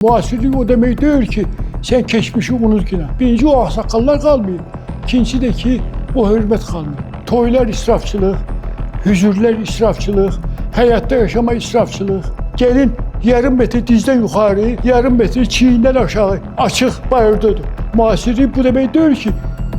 Muasirlik o demek değil ki sen geçmişi unut yine. Birinci o aksakallar kalmıyor. İkincisi de ki o hürmet kalmıyor. Toylar israfçılık, hüzürler israfçılık, hayatta yaşama israfçılık. Gelin yarım metre dizden yukarı, yarım metre çiğinden aşağı açık bayırdadır. Muasirlik bu demek değil ki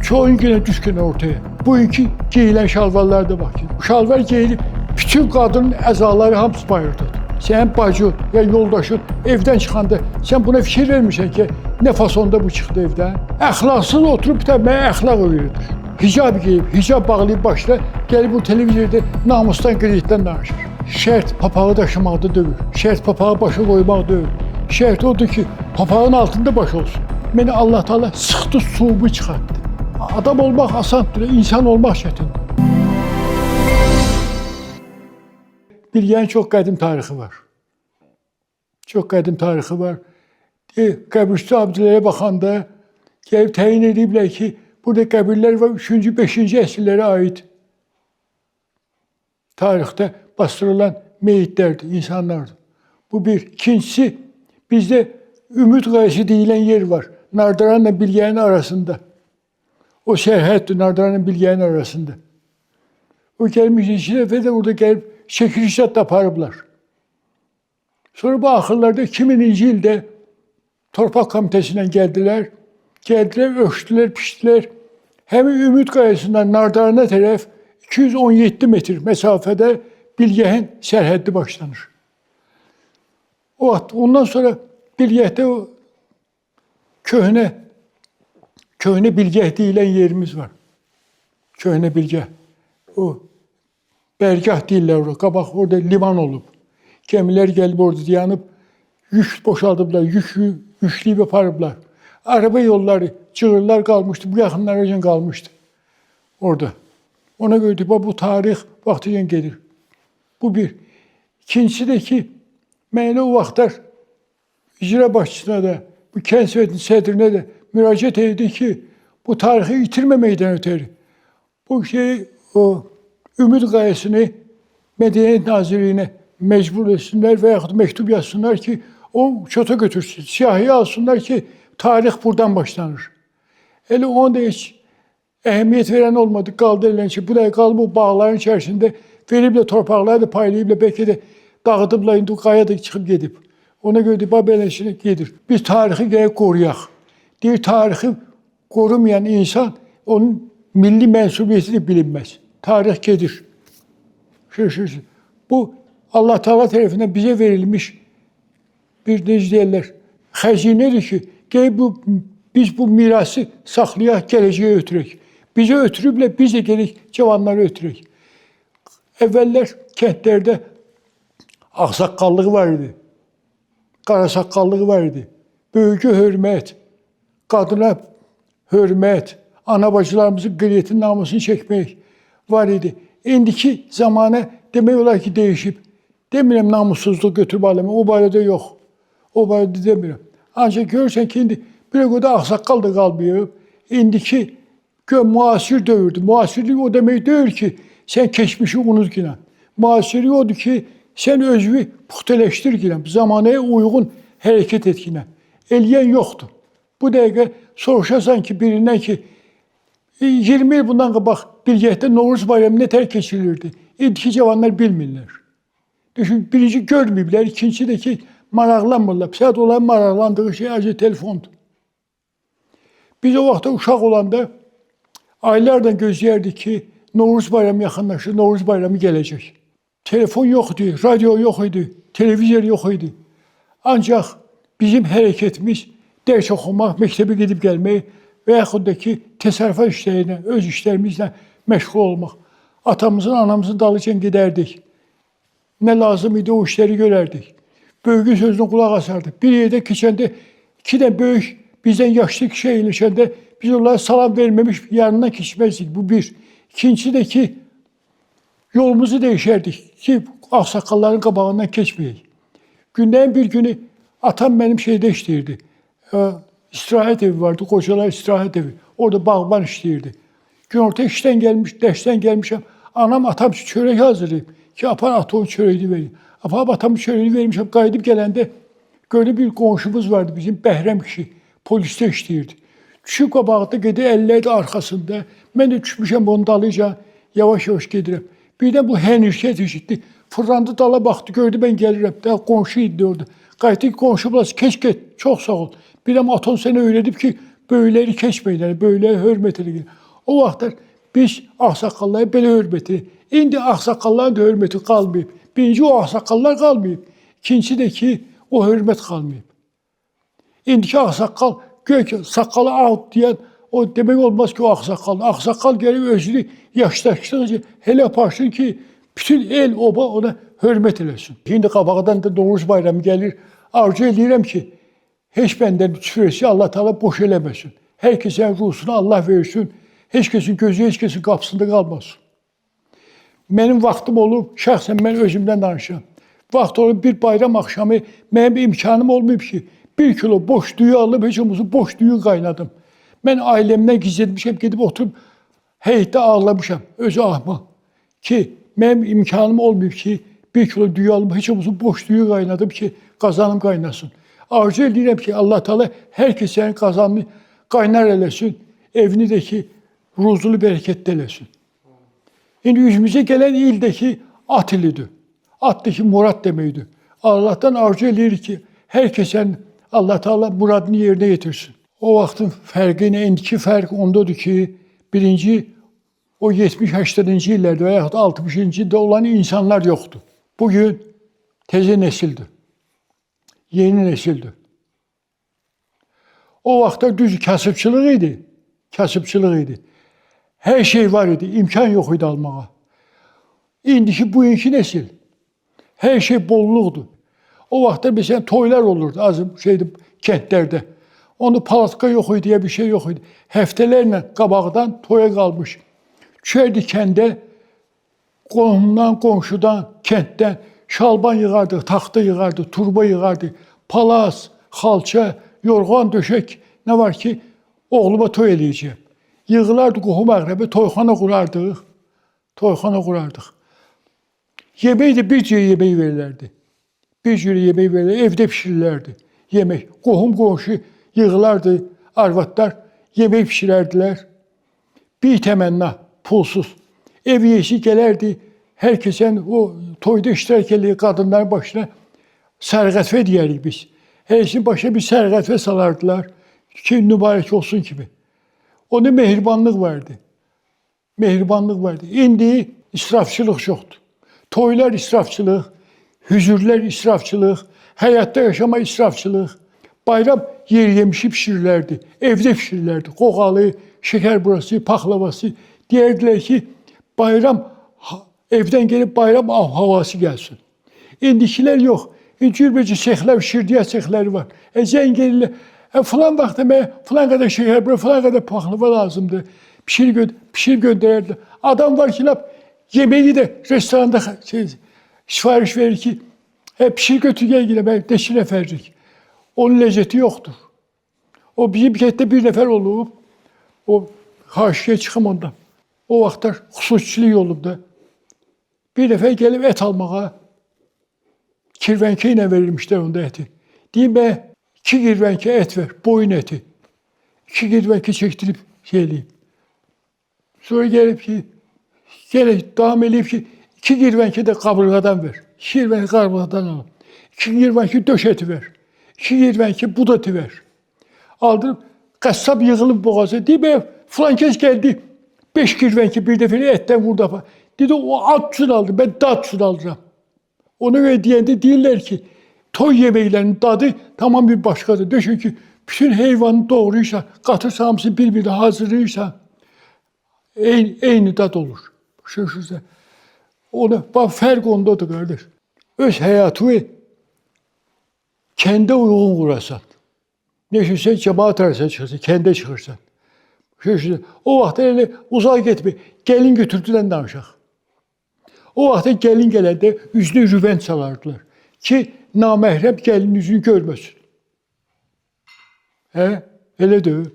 çoğun yine düşkün ortaya. Bugünkü giyilen şalvarlarda bakın. Şalvar giyilip bütün kadının əzaları hamısı bayırdadır. Sen bacı ya yoldaşın evden çıkanda sen buna fikir vermişsin ki ne fasonda bu çıktı evden. Əxlaqsız oturup da mənə əxlaq öyrədir. Hicab giyip, hicab bağlayıp başla gelip bu televizyonda namusdan, qeyrətdən danışır. Şərt papağı daşımaqda deyil. Şərt papağı başa koymaq deyil. Şərt odur ki papağın altında baş olsun. Beni Allah Teala sıxdı, suubu çıxartdı. Adam olmaq asandır, insan olmaq çətindir. Bilgenin çok qədim tarixi var. Çok qədim tarixi var. Qəbirüstü abidələrə baxanda gəlib təyin ediblər ki, burada qəbirlər var 3-cü, 5-ci əsrlərə aid. Tarixdə bastırılan meyitlərdir, insanlardır. Bu bir. İkincisi, bizdə Ümid Qayası deyilən yer var. Nardaranla Bilgenin arasında. O sərhəddir Nardaranla Bilgenin arasında. O gəlmiş iki dəfə də orada gəlib çəkilişat da aparıblar. Sonra bu axırlarda 2000-ci ildə Torpaq Komitəsindən gəldilər. Gəldilər, ölçdülər, pişdilər. Həmin Ümid Qayasından Nardarana tərəf 217 metr məsafədə Bilgehin sərhəddi başlanır. Ondan sonra Bilgehdə o köhnə Bilgeh deyilən yerimiz var. Köhnə Bilgeh. O Bərgah deyirlər orada. Qabaq orada liman olub. Gəmilər gəlib orada dayanıb, yük boşaldıblar, yükləyib aparıblar. Araba yolları, cığırlar qalmışdı, bu yaxınlara qalmışdı orada. Ona görə ki, bu tarix vaxtıcan gedir. Bu bir. İkincisi də ki, mən o vaxtlar icra başçısına da, bu kənd sovetinin sədrinə də müraciət edildi ki, bu tarixi itirməməkdən ötəri. Bu şeyi, o Ümid Qayasını Mədəniyyət Nazirliyinə mecbur etsinlər və yaxud məktub yazsınlar ki, o çota götürsün, siyahıya alsınlar ki, tarix buradan başlanır. Elə ona da heç əhəmiyyət verən olmadı, qaldı elən ki, bu da qalıb bu bağların içərisində veriblə torpaqları da paylayıblə, bəlkə də dağıdıbla, indi qaya da çıxıb gedib. Ona görə də beləsini gedir. Biz tarixi gələk qoruyaq. Deyir, tarixi qorumayan insan, onun milli mənsubiyyəti də bilinməz. Tarix gedir. Bu, Allah Teala tərəfindən bizə verilmiş bir necə deyirlər, xəzinədir ki, biz bu mirası saxlayaq, gələcəyə ötürək. Bizə ötürüblə, biz də gələk cavanları ötürək. Əvvəllər kəndlərdə ağsaqqallığı var idi, qarasaqqallığı var idi, böyükə hörmət, qadına hörmət, ana bacılarımızın qeyrətin namusunu çəkmək var idi. İndiki zamana demək olar ki, dəyişib. Demirəm namussuzluq götürüb aləmə, o barədə yox. O barədə demirəm. Ancaq görürsən ki, indi bir qədər ağsaqqal da qalmayıb. İndiki müasir dövrdür. Muasirlik o demək deyil ki, sən keçmişi unut yine. Muasirlik odur ki, sən özünü puxtələşdir yine. Zamanaya uyğun hərəkət et yine. Eləyən yoxdur. Bu dəqiqə soruşasan ki, birindən ki, 20 il bundan qabaq Bilgehdə Novruz bayramı nə tər keçirilirdi? İndiki cavanlar bilmirlər. Düşün, birinci görməyiblər, ikinci də ki, maraqlanmırlar. Psət olan maraqlandığı şey acı telefondur. Biz o vaxtda uşaq olanda aylardan gözləyərdik ki, Novruz bayramı yaxınlaşır, Novruz bayramı gələcək. Telefon yox idi, radio yox idi, televizor yox idi. Ancaq bizim hərəkətimiz dərs oxumaq, məktəbə gedib gəlmək və yaxud da ki, təsərrüfat işlərinə, öz işlərimizlə məşğul olmaq. Atamızın, anamızın dalıcan gedərdik. Nə lazım idi, o işləri görərdik. Böyükün sözünə qulaq asardıq. Bir yerdə keçəndə, iki də böyük bizdən yaşlı kişi əyləşəndə biz onlara salam verməmiş yanından keçməzdik. Bu bir. İkincisi də ki, yolumuzu dəyişərdik ki, ağsaqqalların qabağından keçməyək. Gündən bir günü atam mənim şeydə işləyirdi. İstirahət evi vardı, qocalar istirahət evi. Orada bağban işləyirdi. Gün orta işdən gəlmiş, dərsdən gəlmişəm. Anam atam üçün çörək hazırlayıb ki, apar ata o çörəyi verin. Apar atamın çörəyini vermişəm, qayıdıb gələndə Gördü bir qonşumuz vardı bizim Bəhrəm kişi. Polisdə işləyirdi. Düşüb qabaqda gedir, əlləri də arxasında. Mən də düşmüşəm onun dalıyca yavaş-yavaş gedirəm. Birdən bu hənirkət eşitdi. Fırlandı dala baxdı, gördü mən gəlirəm. Daha qonşu idi orada. Qayıtdı qonşu burası, keç get, çox sağ ol. Birəm aton sənə öyrədib ki, böyükləri keçməyinlər, böyüklərə hörmət edin. O vaxtlar biz ağsaqqallara belə hörmət edirik. İndi ağsaqqalların da hörməti qalmayıb. Birinci o ağsaqqallar qalmayıb. İkincisi də ki, o hörmət qalmayıb. İndiki ağsaqqal, göy ki, saqqalı ağ deyən, o demək olmaz ki, o ağsaqqal. Ağsaqqal gəlib özünü yaşlaşdıqca elə aparsın ki, bütün el, oba ona hörmət eləsin. Şimdi qabaqdan da Novruz bayramı gəlir. Arzu edirəm ki, heç bəndən süfrəsi Allah Teala boş eləməsin. Hər kəsin ruhsunu Allah versin. Heç kəsin gözü, heç kəsin qapısında qalmasın. Mənim vaxtım olub, şəxsən mən özümdən danışıram. Vaxt olub bir bayram axşamı mənim imkanım olmayıb ki, 1 kilo boş düyü alıb, heç olmasa boş düyü qaynadım. Mən ailəmdən gizlətmişəm, gedib oturub heyətdə ağlamışam, özü ahma. Ki, mənim imkanım olmayıb ki, 1 kilo düyü alıb, heç olmasa boş düyü qaynadım ki, qazanım qaynasın. Arzu edirəm ki, Allah Teala hər kəsin qazanını qaynar eləsin, evini də ki, ruzulu bərəkətli eləsin. İndi üzümüzə gələn ildəki at ilidir. Atdaki murad deməkdir. Allah'tan arzu edirik ki, hər kəsin Allah Teala muradını yerinə yetirsin. O vaxtın fərqi nə? İndiki fərq ondadır ki, birinci o 70-80-ci illərdə və yaxud da 60-cı ildə olan insanlar yoxdur. Bugün təzə nəsildir. Yeni nəsildir. O vaxtda düz kasıbçılıq idi. Kasıbçılıq idi. Hər şey var idi, imkan yox idi almağa. İndiki bugünkü nəsil, hər şey bolluqdur. O vaxtda məsələn toylar olurdu azım kəndlərdə. Onu palatka yox idi, ya bir şey yox idi. Həftələrlə qabaqdan toya qalmış. Düşərdi kəndə, qohumdan, qonşudan, kənddən şalban yığardı, taxta yığardı, turba yığardı, palas, xalça, yorğan, döşək nə var ki, oğluma toy eləyəcəyəm. Yığılardı qohum əqrəbə, toyxana qurardıq. Toyxana qurardıq. Yemək də bir cür yemək verilərdi. Bir cür yemək verilərdi, evdə pişirilərdi yemək. Qohum qonşu yığılardı, arvadlar yemək pişirərdilər. Bir təmənna, pulsuz. Ev yeyişi gələrdi, hər kəsən o toyda iştirak edir, qadınların başına sərğətvə deyərik biz. Hər kəsin başına bir sərğətvə salardılar ki, mübarək olsun kimi. Onda mehribanlıq vardı. Mehribanlıq vardı. İndi israfçılıq çoxdur. Toylar israfçılıq, hüzürlər israfçılıq, həyatda yaşama israfçılıq. Bayram yer yemişi pişirilərdi, evdə pişirilərdi. Qoğalı, şəkər burası, paxlavası. Deyərdilər ki, bayram evdən gelib bayram havası gəlsin. İndikilər yox. Cürbəcə sexlər, şirdiyyat sexləri var. Zəng gəlirlər. Falan vaxtda mənə falan qədər şəkər, falan qədər paxlava lazımdır. Pişir göndərərlər. Adam var ki, yemeği de restoranda sipariş verir ki, pişir götür gel yine, ben de 2 nəfərlik. Onun lezzeti yoktur. O bizim kətdə bir nəfər olub, o haşiyə çıxım ondan. O vaxtlar xüsusiçilik olubdu. Bir nəfər gəlib et almağa, kirvənkə ilə verilmişlər onda eti. Deyim, 2 kirvənkə et ver, boyun eti. 2 kirvənkə çəkdirib eləyim. Sonra gəlib ki, davam edib ki, 2 kirvənkə də qaburğadan ver. 2 kirvənkə qaburğadan alın. 2 kirvənkə döş eti ver. 2 kirvənkə bud eti ver. Aldırıb, qəssab yığılıb boğazı. Deyib, filan kəs gəldi, 5 kirvənkə bir dəfə etdən vurdu. Dedi, o at üçün aldı, ben dad üçün alacağım. Ona göre deyəndə deyirlər ki, toy yeməklərinin dadı tamam bir başqadır. Düşün ki, bütün heyvanı doğruysa, qatırsa, hamısı bir-birini hazırlayırsa, eyni dad olur. Şaşırsa. Fərq ondadır, qardaş. Öz həyatı kəndə uyğun qurasan. Neşəsə, cəmaat arasına çıxırsan, kəndə çıxırsan. Şaşırsa. O vaxtda elə uzaq getmir. Gəlin götürdülər danışaq. O vaxtda gəlin gələndə üzünü rüvənd salardılar. Ki, naməhrəm gəlin üzünü görməsin. Elə deyil.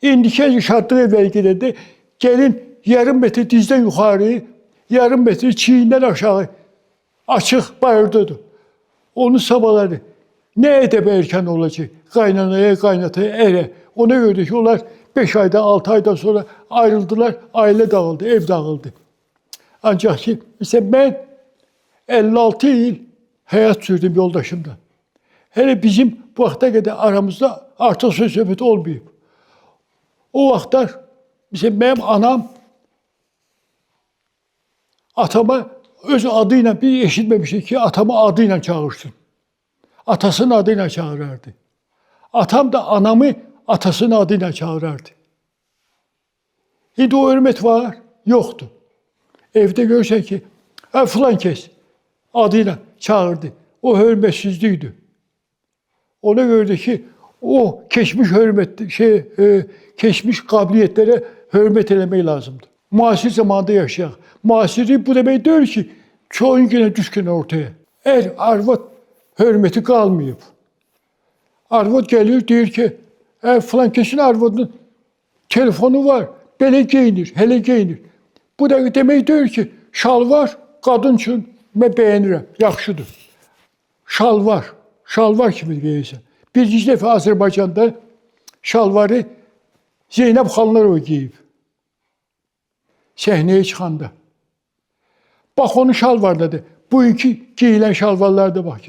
İndiki şadlıq evləri gedəndə gəlin yarım metr dizdən yuxarı, yarım metr çiyindən aşağı açıq bayırdadır. Onu sabahları Ne edeb erken olacak? Qaynanaya, qaynataya, ərə. Ona görə ki, onlar 5 aydan, 6 aydan sonra ayrıldılar, ailə dağıldı, ev dağıldı. Ancaq ki, mesela mən 56 il həyat sürdüm yoldaşımla. Hələ bizim bu vaxta qədər aramızda artıq söz-söhbət olmayıb. O vaxtlar, mesela mənim anam atama öz adıyla bir eşitməmişdi ki, atamı adıyla çağırsın. Atasının adıyla çağırırdı. Atam da anamı atasının adıyla çağırırdı. Şimdi o hürmet var, yoktu. Evde görsen ki, filan kes adıyla çağırdı. O hürmetsizliğiydi. Ona göre ki, o geçmiş geçmiş kabiliyetlere hürmet eləmək lazımdır. Muasir zamanda yaşayaq. Muasirlik bu demek değil ki, çoğun yine düşkün ortaya. Arvad hürmeti kalmayıb. Arvad gelir deyir ki, filan kesin arvadın telefonu var, belə geyinir, hele geyinir. Bu da demek değil ki, şalvar qadın üçün mən bəyənirəm, yaxşıdır. Şalvar kimi geyirsən. Birinci dəfə Azərbaycanda şalvarı Zeynəb xanlar o geyib. Səhnəyə çıxanda. Bax onun şalvardadır. Bugünkü giyilən şalvarlarda bax.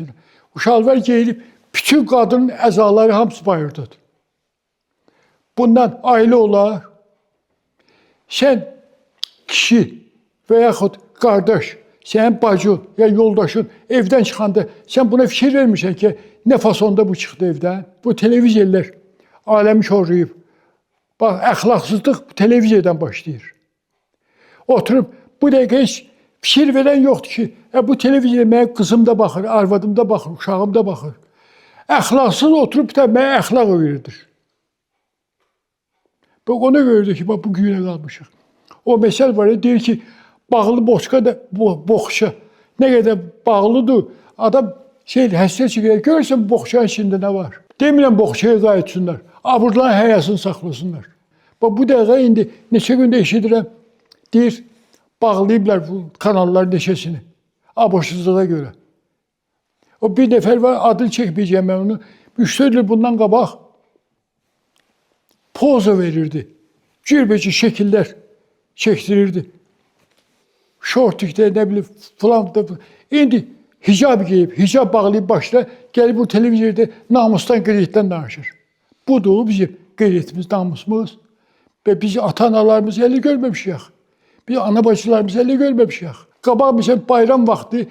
Bu şalvar geyilib, bütün qadının əzaları hamısı bayırdadır. Bundan ailə olar. Sən kişi və yaxud qardaş, sənin bacın ya yoldaşın evdən çıxanda sən buna fikir vermirsən ki, nə fasonda bu çıxdı evdən. Bu televizorlar aləmi korlayıb. Bax, əxlaqsızlıq bu televizordan başlayır. Oturub bu dəqiqə heç fikir verən yoxdur ki, bu televizora mənim qızım da baxır, arvadım da baxır, uşağım da baxır. Əxlaqsız oturub da mənə əxlaq öyrədir. Bax, ona görədir ki, bu günə qalmışıq. O məsəl var ya, deyir ki, bağlı boşqa da boxça. Nə qədər bağlıdır, adam həssas çıxır, görürsən boxçanın içində nə var? Demirəm boxçaya qayıtsınlar, abırların həyasını saxlasınlar. Bax, bu dəqiqə indi neçə gündə eşidirəm, deyir, bağlayıblar bu kanalların neçəsini, abırsızlığa görə. O bir nəfər var, adını çəkməyəcəm mən onu, 3-4 il bundan qabaq poza verirdi, cürbəcə şəkillər çəkdirirdi. Şortikdə, nə bilim, falan da. İndi hicab giyib, hicab bağlayıb başına, gəlib bu televizorda namusdan, qeyrətdən danışır. Budur bizim qeyrətimiz, namusumuz. Və biz ata-analarımızı elə görməmişik. Biz ana-bacılarımızı elə görməmişik. Qabaq bizə bayram vaxtı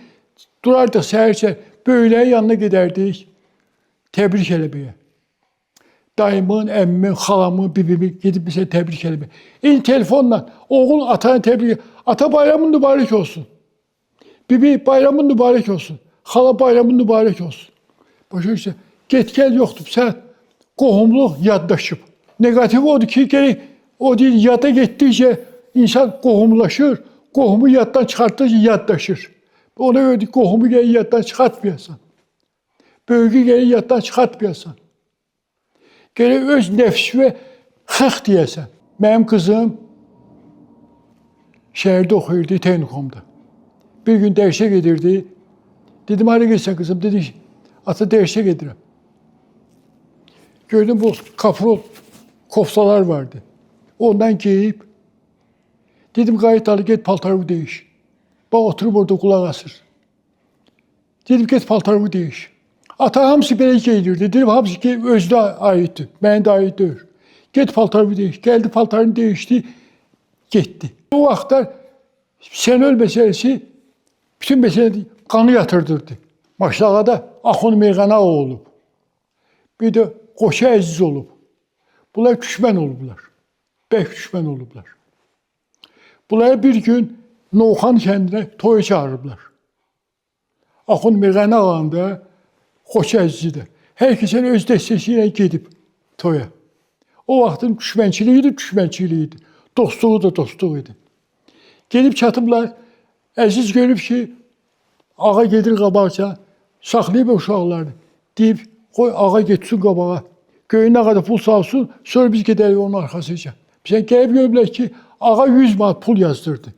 durardıq səhər-səhər, böyüklərin yanına gedərdik, təbrik eləməyə. Dayımın, əmmimin, xalamın, bibimin gedib bizə təbrik eləməyə. İndi telefonla oğul atanı təbrik eləməyə. Ata bayramın mübarək olsun. Bibi bayramın mübarək olsun. Xala bayramın mübarək olsun. Başa düşürsən, get-gəl yoxdur. Sən qohumluq yaddaşıb. Negativ odur ki, gerək o deyil, yada getdikcə insan qohumlaşır. Qohumu yaddan çıxartdıkca yaddaşır. Ona görə qohumu gəlir yaddan çıxartmayasan. Böyüyü gəlir yaddan çıxartmayasan. Gerək öz nəfsivə xəx deyəsən. Mənim qızım şəhərdə oxuyurdu, Texnikumda. Bir gün dərsə gedirdi. Dedim, hara gedirsən qızım? Dedi, ata dərsə gedirəm. Gördüm, bu kaprol koftalar vardı. Ondan geyib. Dedim, qayıt alı, get paltarımı deyiş. Bax, oturub orada qulaq asır. Dedim, get paltarımı deyiş. Ata hamısı belə geyinirdi. Dedim, hamısı özünə aiddir. Mənə də aid deyil. Get paltarımı deyiş. Gəldi, paltarını deyişdi, getdi. O vaxtlar Senöl məsələsi bütün məsələdə qanı yatırdırdı. Maşlağada Axund Meyxana olub. Bir də Qoçu Əziz olub. Bunlar düşmən olublar. Bək düşmən olublar. Bunlara bir gün Novxan kəndinə toya çağırıblar. Axund Meyxana ağanda Qoçu Əzizi də. Hər kəsən öz dəstəsi ilə gedib toya. O vaxtın düşmənçiliyi idi. Dostluğu da dostluq idi. Gelib çatıblar, Əziz görüb ki, ağa gedir qabaqca, saxlayıb uşaqlarını. Deyib, qoy ağa getsin qabağa, göyün nə qədər pul salsın, sonra biz gedərik onun arxasıca. Bizə gəlib görüblər ki, ağa 100 manat pul yazdırdı.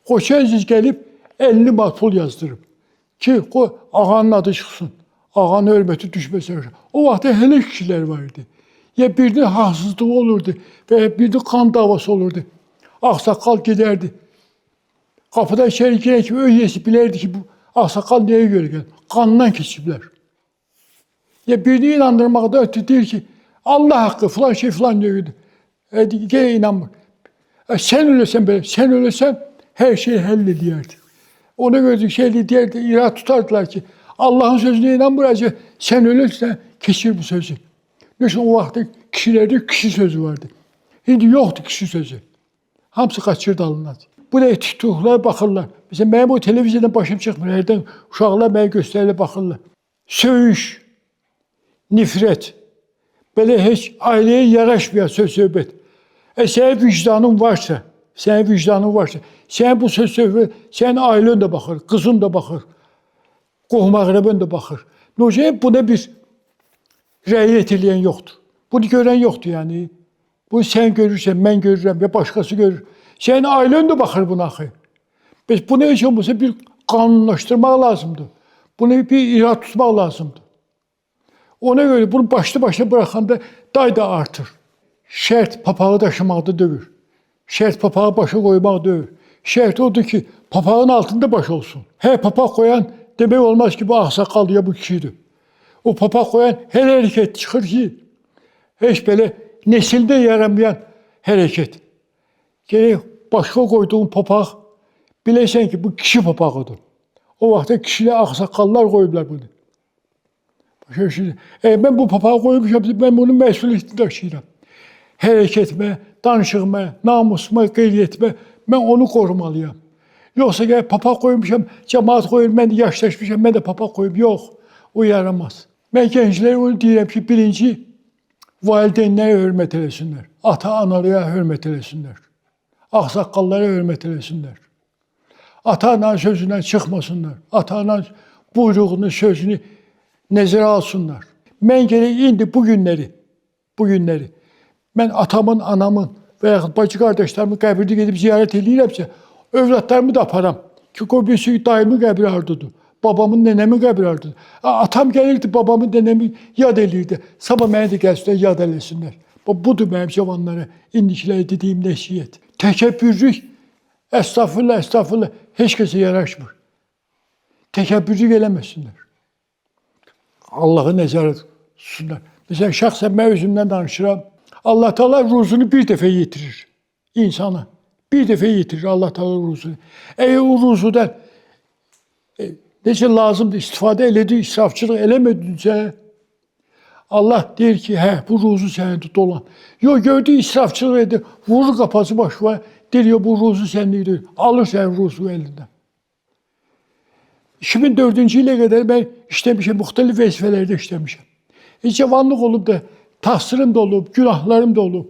Qoçu Əziz gəlib 50 manat pul yazdırıb. Ki, qoy ağanın adı çıxsın. Ağanın hörməti düşməsə. O vaxt elə kişilər var idi. Ya birinin haqsızlığı olurdu və ya birinin qan davası olurdu. Ağsaqqal gedərdi. Qapıdan içeri girən kimi öyrəsi bilərdi ki, bu ağsaqqal nəyə görə gəlir? Qandan keçiblər. Ya birini inandırmaqda ötü deyir ki, Allah haqqı filan şey filan deyirdi. Gene inanmır. Sen öləsən belə, sen öləsən her şeyi həll edərdi. Ona göre şey deyərdi, irad tutardılar ki, Allah'ın sözüne inanmıracaq, sen ölürsən, keçir bu sözü. Mesela o vaxtda kişilerde kişi sözü vardı. Şimdi yoktu kişi sözü. Hamısı qaçırdı alınırdı. Buraya tutuqlar baxırlar. Mesela mənim o televiziyada başım çıxmır. Hərdən uşaqlar mənə göstərilə baxırlar. Söyüş, nifrət, belə heç ailəyə yaraşmayan söz-söhbət. Sənin vicdanın varsa, sənin bu söz-söhbət, sənin ailən də baxır, qızın da baxır, qohum-əqrəbən də baxır. Buna bir rəiyyət eləyən yoxdur. Bunu görən yoxdur yəni. Bunu sən görürsən, mən görürəm ya başqası görür. Sənin ailən də baxır buna axı. Bunu heç olmasa bir qanunlaşdırmaq lazımdır. Bunu bir irad tutmaq lazımdır. Ona göre bunu başlı-başına bıraxanda day da artır. Şərt papağı daşımaqda deyil. Şərt papağı başa qoymaq deyil. Şərt odur ki, papağın altında baş olsun. Hər papaq qoyan demək olmaz ki, bu ağsaqqal ya bu kişidir. O papaq qoyan hər hərəkət çıxır ki, heç belə nesildə yaramayan hərəkət. Gerək başqa qoyduğun papaq, biləsən ki, bu kişi papağıdır. O vaxtda kişilər ağsaqqallar qoyublar bunu. Ben bu papağı qoymuşam, ben bunun məsuliyyətini daşıyıram. Hərəkətimə, danışığıma, namusuma, qeyriyyətimə mən onu qorumalıyam. Yoxsa gəl papaq qoymuşam, cəmaat qoyur, mən də yaşlaşmışam, mən də papaq qoyum. Yox, o yaramaz. Mən gənclərə onu deyirəm ki, birinci, valideynlərə hörmət eləsinlər. Ata-analara hörmət eləsinlər. Ağsaqqallara hörmət eləsinlər. Ata-ananın sözündən çıxmasınlar. Ata-ananın buyruğunu, sözünü nəzərə alsınlar. Mən gərək indi bu günləri, mən atamın, anamın və yaxud bacı qardaşlarımın qəbrini gedib ziyarət edirəmsə, övladlarımı da aparam. Ki, qoybilsin ki, dayımın qəbri hardadır, babamın, nənəmin qəbri hardadır. Atam gəlirdi, babamın, nənəmi yad eləyirdi. Sabah məni də gəlsinlər, yad eləsinlər. Budur mənim cavanlara indikilərə dediyim nəsiyyət. Təkəbbürlük, əstağfurullah, heç kəsə yaraşmır. Təkəbbürlük eləməsinlər. Allah'ı nəzarət tutsunlar. Mesela şəxsən mən özümdən danışıram. Allah Teala ruzunu bir dəfə yetirir insana. Bir dəfə yetirir Allah Teala ruzunu. Eğer o ruzudan necə lazımdır istifadə elədi, israfçılıq eləmədinsə, Allah deyir ki, bu ruzu sənindir, dolan. Yox, gördü israfçılıq edir, vurur qapası başına, deyir, bu ruzu sənindir, alır sənin ruzu əlindən. 2004-cü ilə qədər mən işləmişəm, müxtəlif vəzifələrdə işləmişəm. Cavanlıq olub da, tahsilim də olub, günahlarım da olub.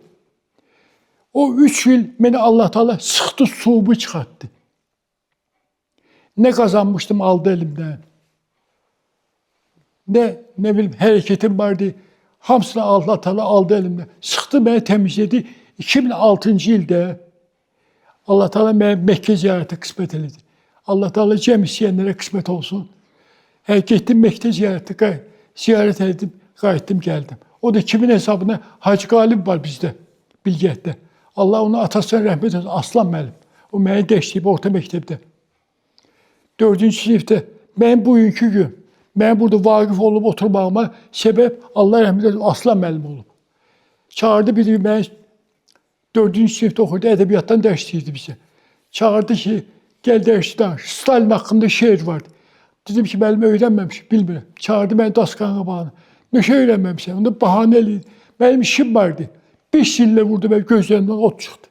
O 3 il məni Allah Teala sıxdı, suubu çıxartdı. Nə qazanmışdım, aldı elimdən. Ne bilim, hərəkətim vardı, hamısını Allah Teala aldı elimdən. Sıxdı, məni təmizlədi. 2006-cı ildə Allah Teala mənə Məkkə ziyarəti qismət elədi. Allah Teala cəm istəyənlərə qismət olsun. Getdim Məkkə ziyarət etdim, qayıtdım, gəldim. O da kimin hesabına Hacı Qalib var bizdə, Bilgətdə. Allah onun atasına rəhmət etsin, Aslan müəllim. O məni dəstəyib orta məktəbdə. 4-cü sinifdə mənim bugünkü gün, mən burada vaqif olub oturmağıma səbəb Allah rəhmət etsin, Aslan müəllim olub. Çağırdı biri, mən 4-cü sinifdə oxuydu, ədəbiyyatdan dərs istəyirdi bizə. Çağırdı ki, gəl dərsi danış. Stalin haqqında şeir vardı. Dedim ki, müəllim öyrənməmişim, bilmirəm. Çağırdı məni daskanın qabağına. Nəşə öyrənməmişəm, onda bahanə eləyir. Mənim işim vardı. 5 illə vurdu, mən gözlərimdən ot çıxdı.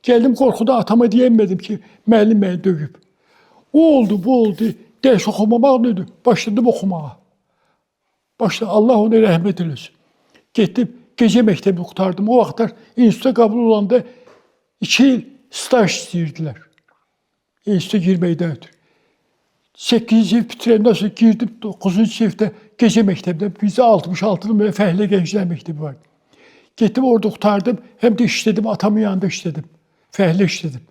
Gəldim qorxuda atama deyəmədim ki, müəllim məni döyüb. O oldu, bu oldu. Dərs oxumamaq nədir? Başladım oxumağa. Allah ona rəhmət eləsin. Getdim, gecə məktəbi qurtardım. O vaxtlar instituta qəbul olanda 2 il staj istəyirdilər. İnstituta girməkdən ötürü. 8-ci sinif bitirəndən sonra girdim 9-cu sinifdə gecə məktəbdə. Bizdə 66-nın belə fəhlə gənclər məktəbi vardı. Getdim orada qurtardım, həm də işlədim, atamın yanında işlədim. Fəhlə işlədim.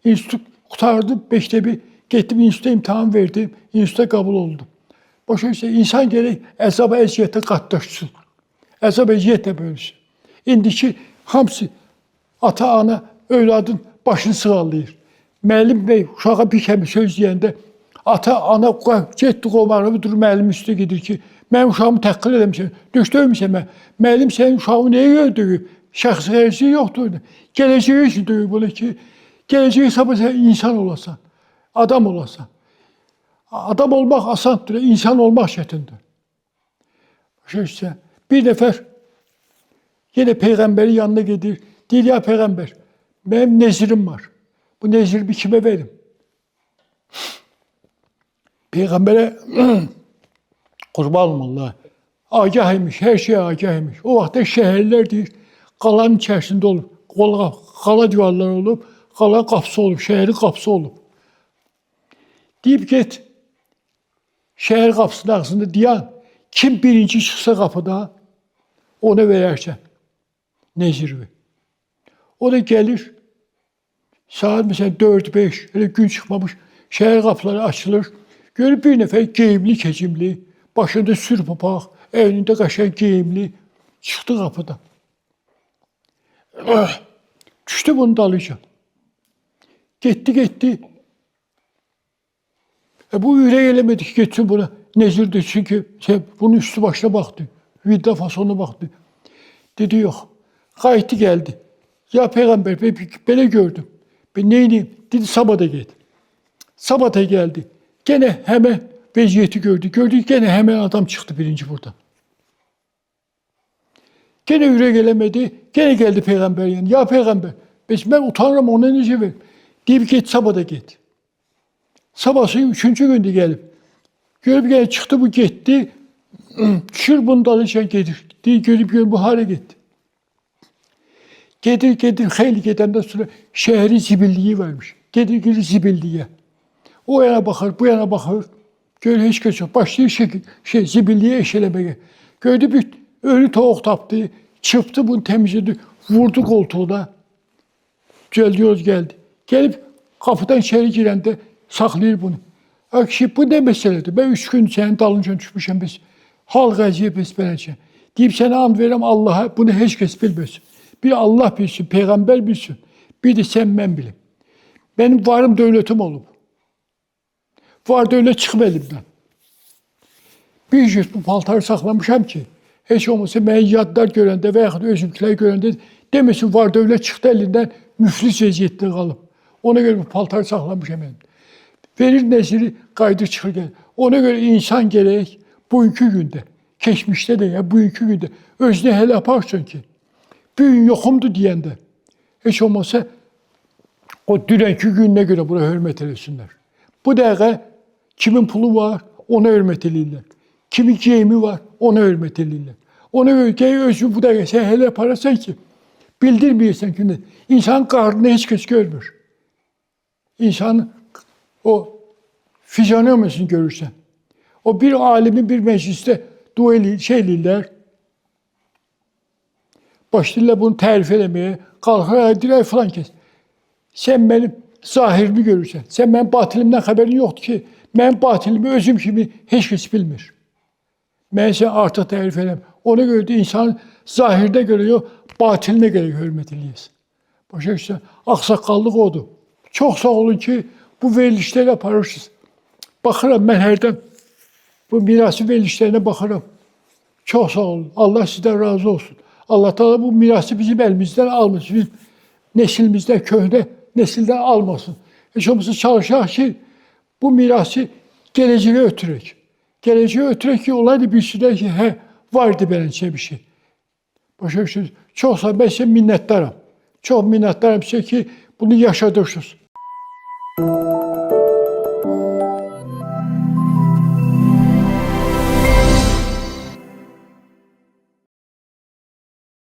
İnstitut qurtardım, məktəbi, getdim instituta imtahan verdim, instituta qəbul oldum. Başa düşürsən, insan gerək əzab əziyyətə qatlaşsın. Əzab əziyyətlə bölünsün. İndiki hamısı ata-ana övladın başını sığallayır. Müəllim bəy uşağa bir kəmi söz deyəndə ata-ana getdi qovmağını dur müəllim üstə gedir ki, mənim uşağımı təhqir eləmişəm, döyməmişəm mən. Müəllim sənin uşağını nəyə görə döyüb? Şəxsi xərcliyi yoxdur. Gələcəyi üçün döyüb bunu ki, gələcəyi hesabı sən insan olasan, adam olasan. Adam olmaq asandır, insan olmaq çətindir. Başa düşürsən, bir nəfər yenə Peyğəmbərin yanına gedir, deyir, ya Peyğəmbər, mənim nezirim var. Bu nezirimi kimə verim? Peyğəmbərə qurban olum Allah. Agah imiş, hər şey agah imiş. O vaxtda şəhərlər deyir, qalanın içərisində olub, qala divarlar olub, qala qapısı olub, şəhərin qapısı olub. Deyib get, şəhər qapısının ağzında dayan, kim birinci çıxsa qapıda, ona verərsən nezirvi. O da gəlir, saat məsələn 4-5, elə gün çıxmamış, şəhər qapıları açılır. Görür bir nəfər geyimli, keçimli, başında sür papaq, əynində qəşəng geyimli, çıxdı qapıdan. Düşdü bunun dalıyca. Getdi. Bu ürək eləmədi ki, getsin buna nezirdir. Çünki bunun üstü başına baxdı, vida fasonuna baxdı. Dedi, yox. Qayıtdı, gəldi. Ya Peyğəmbər, belə gördüm. Ben neyini? Dedi, Sabata get. Sabata geldi. Gene hemen vəziyyəti gördü. Gördü gene hemen adam çıktı birinci buradan. Gene ürək eləmədi. Gene geldi Peyğəmbər yanına. Ya Peyğəmbər, ben utanıram, ona necə verim? Deyib get, Sabata get. Sabahsı 3-cü gündür gelip. Görüp gene çıktı, bu gitti. Düşür bunun dalınca gedir. Görüp bu hale gitti. Gedir, xeyli gedəndən sonra şəhərin zibilliyi varmış. Gedir zibilliyə. O yana baxır, bu yana baxır. Görür, heç kəs yox. Başlayır zibilliyə eşələməyə. Gördü, bir ölü toğuq tapdı, çırptı bunu təmizledi, vurdu koltuğuna. Gəldi. Gelip kapıdan içeri girəndə saxlayır bunu. Akşi, bu ne məsələdir? Ben 3 gün sənin dalınca düşmüşəm biz. Hal qəziyyət biz beləcə. Deyib sənə and verirəm Allah'a, bunu heç kəs bilməsin. Bir Allah bilsin, Peyğəmbər bilsin. Bir de sen mən bilim. Benim varım dövlətim olub. Var dövlət çıxıb elimdən. Bir cüt bu paltarı saxlamışam ki, heç olmasa mənə yadlar görəndə və yaxud özümkilər görəndə deməsin, var dövlət çıxdı elindən, müflis vəziyyətdə qalıb. Ona görə bu paltarı saxlamışam elimdə. Verir neziri, qayıdır çıxır gəlir. Ona görə insan gerək bugünkü gündə, keçmişdə də ya bugünkü gündə özünü hələ aparsın ki, bir gün yoxumdur deyəndə, heç olmasa o dünənki gününə görə buna hörmət eləsinlər. Bu dəqiqə kimin pulu var, ona hörmət eləyirlər. Kimin geyimi var, ona hörmət eləyirlər. Ona görə özünü bu dəqiqə sən hələ aparasan ki, bildirməyəsən ki, insanın qarnını heç kəs görmür. İnsanın o fizyonomiyasını görürsən. O bir alimi bir meclisdə dua eləyirlər. Başlayırlar bunu tərif eləməyə. Qalxır, deyir, filan kəs. Sən mənim zahirimi görürsən. Sən mənim batilimdən xəbərin yoxdur ki, mənim batilimi özüm kimi heç kəs bilmir. Mən sən artıq tərif eləm. Ona görə də insanın zahirdə görə yox, batilinə görə hörmət eləyəsin. Başa düşsən, ağsaqqallıq odur. Çox sağ olun ki, bu verilişləri aparırsınız. Baxıram, mən hərdən bu mirası verilişlərinə baxıram. Çox sağ olun. Allah sizdən razı olsun. Allah Teala bu mirası bizim elimizdən almasın. Bizim nesilimizdən, köhnə nesildən almasın. Heç olmasa çalışaq ki, bu mirası gələcəyə ötürək. Gələcəyə ötürək ki, onlar da bilsinlər ki, vardı beləncə bir şey. Başa düşürsünüz. Çox sağ olun. Ben sizə minnətdaram. Çox minnətdaram sizə ki, bunu yaşadırsınız.